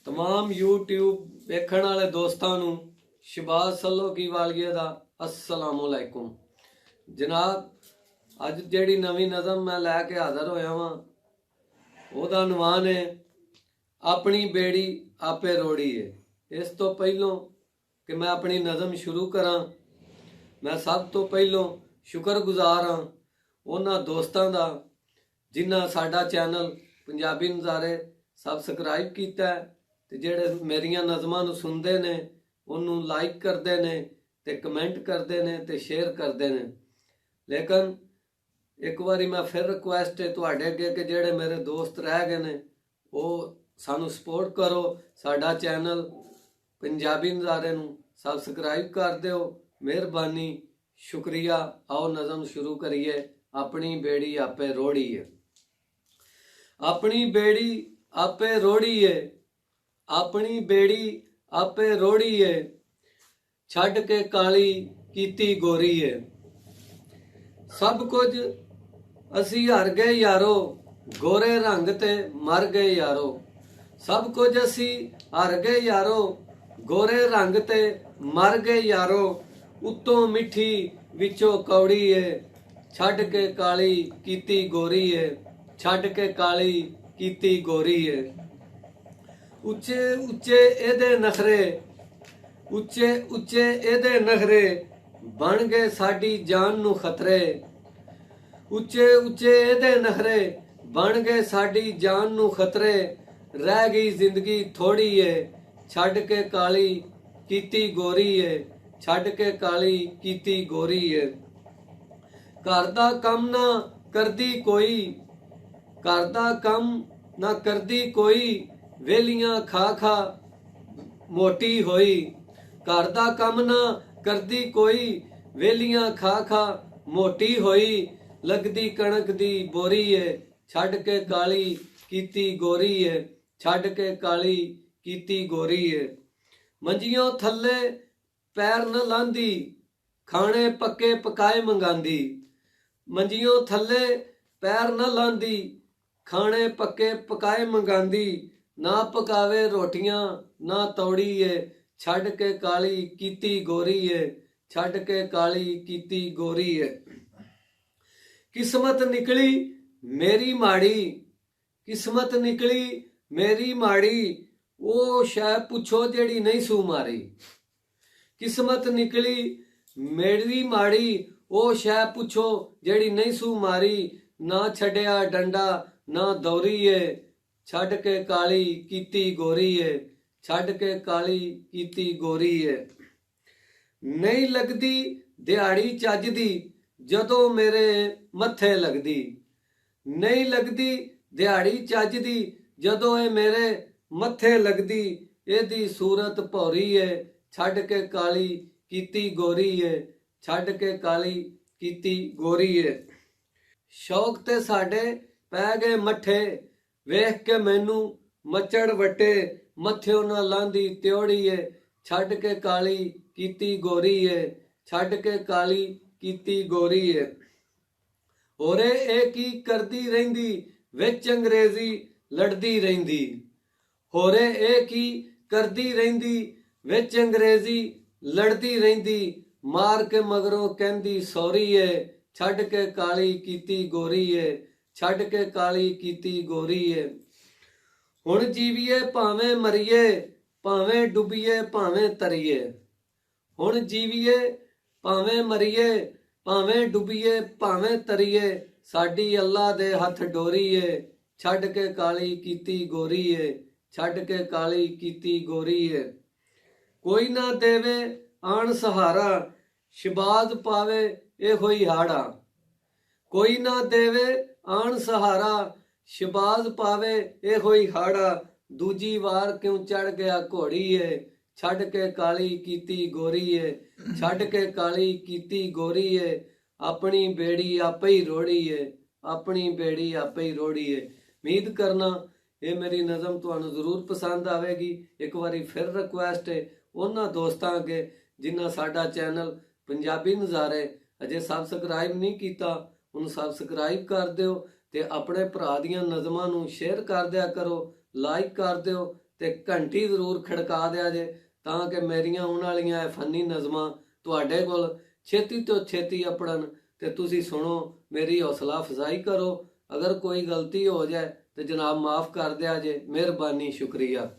तमाम यूट्यूब वेखण वाले दोस्तों नूं शहबाज सल्लोकी वालिए दा अस्सलामुअलैकुम। जनाब अज जिहड़ी नवीं नज़म मैं लैके हाज़र होया वां ओहदा नवान है अपनी बेड़ी आपे रोड़ी है। इस तो पहलों कि मैं अपनी नज़म शुरू करा, मैं सब तो पहलों शुक्रगुजार हाँ उन्हां दोस्तां दा जिन्हां साडा चैनल पंजाबी नज़ारे सबसक्राइब कीता है ते जेड़े मेरियां नज़मां नूं सुनदे ने उन्नू लाइक करदे ने ते कमेंट करदे ने ते शेयर करदे ने। लेकिन एक बारी मैं फिर रिक्वेस्ट है तुहाडे अगे कि जेड़े मेरे दोस्त रह गए ने वो सानू सपोर्ट करो, साडा चैनल पंजाबी नज़ारे नूं सबसक्राइब कर दिओ, मेहरबानी शुक्रिया। आओ नज़म शुरू करिए। अपनी बेड़ी आपे रोड़ी है। अपनी बेड़ी आपे रोड़ी है, अपनी बेड़ी आपे रोड़ी है, छड्ड के काली कीती गोरी है। सब कुछ असी हार गए यारो, गोरे रंग ते मर गए यारो। सब कुछ असी हार गए यारो, गोरे रंग ते मर गए यारो। उत्तों मिठी विचों कौड़ी है, छड्ड के काली कीती गोरी है, छड्ड के काली कीती गोरी है। उच्चे उच्चे एदे नखरे, उच्चे उच्चे एदे नखरे, बन गए साडी जान नू खतरे। उच्चे उच्चे एदे नखरे, बन गए साडी जान नू खतरे। रह गई जिंदगी थोड़ी है, छड्ड के काली कीती गोरी है, छड्ड के काली कीती गोरी है। घर दा कम ना करदी कोई, घर दा कम ना करदी कोई, वेलियां खा खा मोटी होई। घर दा कम ना करदी कोई, वेलियां खा खा मोटी होई। लगदी कणक दी बोरी है, छड्ड के काली कीती गोरी है, छड्ड के काली कीती गोरी है। मंजियों थल्ले पैर न लांदी, खाने पक्के पकाए मंगांदी। मंजियों थल्ले पैर न लांदी, खाने पक्के पकाए मंगांदी। ना पकावे रोटियां ना तौड़ी है, छड्ड के काली कीती गोरी है, छड्ड के काली कीती गोरी है। किस्मत निकली मेरी माड़ी, किस्मत निकली मेरी माड़ी, ओ शै पुछो जेड़ी नहीं सू मारी। किस्मत निकली मेरी माड़ी, ओ शै पुछो जेड़ी नहीं सू मारी। ना छड्या डंडा ना दौरी है, छड्ड के काली कीती गोरी है, छड्ड के काली कीती गोरी है। नहीं लगदी दिहाड़ी चज दी, जदों मेरे मत्थे लगदी। नहीं लगदी दिहाड़ी चज दी, जदों ए मेरे मत्थे लगदी। एदी सूरत भौरी है, छड्ड के काली कीती गोरी है, छड्ड के काली कीती गोरी है। शौक ते साडे पै गए मट्ठे, वेख के मैनू मचड़ वटे। मत्थों ना लांदी त्योड़ी है, छड्ड के काली कीती गोरी है, छड्ड के काली कीती गोरी है। होरे ए की करदी रहिंदी, विच अंग्रेजी लड़दी रहिंदी। होरे ए की करदी रहिंदी, विच अंग्रेजी लड़दी रहिंदी। मार के मगरों कहंदी सौरी है, छड्ड के काली कीती गोरी है, छड्ड के काली कीती गोरी है। हुण जीवीए भावें मरीए, भावें डुबीए भावें तरीए। हुण जीवीए भावें मरीए, भावें डुबीए भावें तरीए। साडी अल्लाह दे हथ डोरी है, छड्ड के काली कीती गोरी है, छड्ड के काली कीती गोरी है। कोई ना देवे आन सहारा, शहबाज पावे ए होई हाड़ा। कोई ना देवे आन सहारा, शहबाज पावे ए होई हाड़ा। दूजी वार क्यों चढ़ गया घोड़ी है, छड्ड के काली कीती गोरी है, छड्ड के काली कीती गोरी है। अपनी बेड़ी आपे ही रोड़ी है, अपनी बेड़ी आपे ही रोड़ी है। उम्मीद करना ये मेरी नज़म तुहानू जरूर पसंद आवेगी। एक बारी फिर रिक्वेस्ट है उन्हां दोस्तां अगे जिन्हां साडा चैनल पंजाबी नज़ारे अजे सबसक्राइब नहीं कीता, उन्हें सबसक्राइब कर दिओ ते अपने भरा दियां नज़मां नूं शेयर कर दिया करो, लाइक कर दिओ ਤੇ ਘੰਟੀ ਜ਼ਰੂਰ ਖੜਕਾ ਦਿਆ ਜੇ, ਤਾਂ ਕਿ ਮੇਰੀਆਂ ਆਉਣ ਵਾਲੀਆਂ ਇਹ ਫਨੀ ਨਜ਼ਮਾਂ ਤੁਹਾਡੇ ਕੋਲ ਛੇਤੀ ਤੋਂ ਛੇਤੀ ਆਪੜਨ ਤੇ ਤੁਸੀਂ ਸੁਣੋ, ਮੇਰੀ ਹੌਸਲਾ ਅਫਜ਼ਾਈ ਕਰੋ। ਅਗਰ ਕੋਈ ਗਲਤੀ ਹੋ ਜਾਏ ਤੇ ਜਨਾਬ ਮਾਫ ਕਰ ਦਿਆ ਜੇ। ਮਿਹਰਬਾਨੀ, ਸ਼ੁਕਰੀਆ।